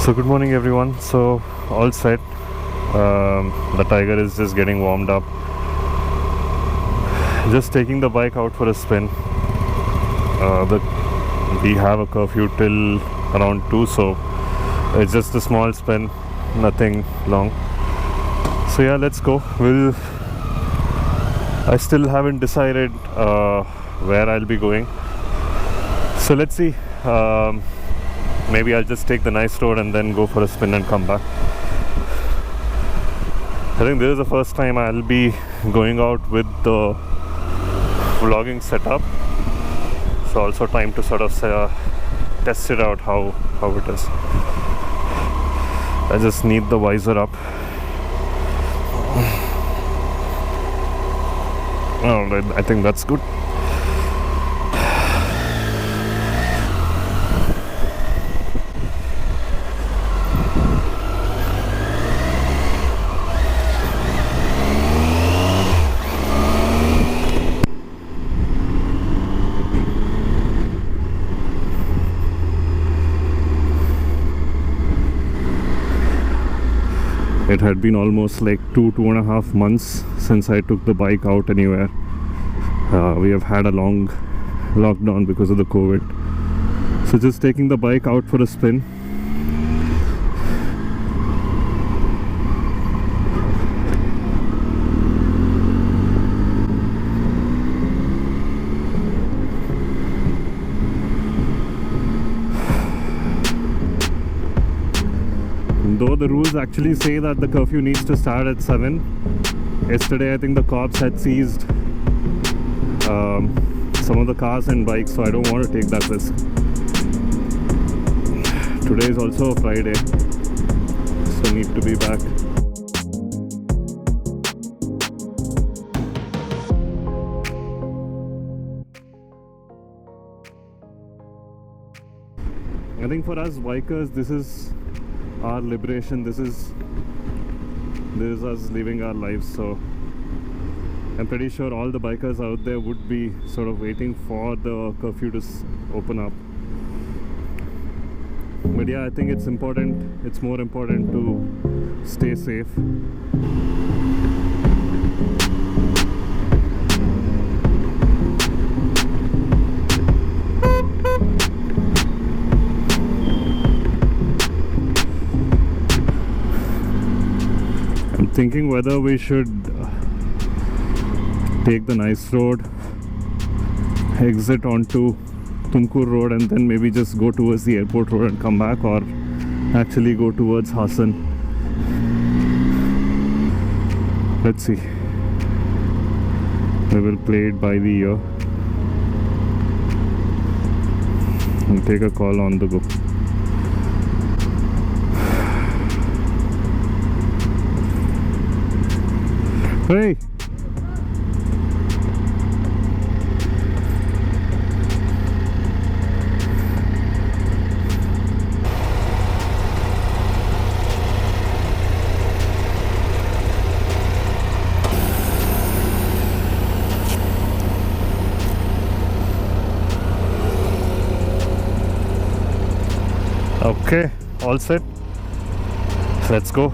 So good morning everyone. So all set. The Tiger is just getting warmed up. Just taking the bike out for a spin. We have a curfew till around 2, so it's just a small spin, nothing long. So yeah, let's go. I still haven't decided where I'll be going. So let's see. Maybe I'll just take the nice road and then go for a spin and come back. I think this is the first time I'll be going out with the vlogging setup. So also time to sort of test it out how it is. I just need the visor up. Alright, I think that's good. It had been almost like 2.5 months since I took the bike out anywhere. We have had a long lockdown because of the COVID. So just taking the bike out for a spin. Though the rules actually say that the curfew needs to start at 7. Yesterday I think the cops had seized some of the cars and bikes, so I don't want to take that risk. Today is also a Friday, so need to be back. I think for us bikers, this is our liberation. This is us living our lives. So I'm pretty sure all the bikers out there would be sort of waiting for the curfew to open up. But yeah, I think it's important, it's more important to stay safe. Thinking whether we should take the nice road, exit onto Tumkur road and then maybe just go towards the airport road and come back, or actually go towards Hassan. Let's see. We will play it by the ear and take a call on the go. Hey! Okay, all set. Let's go.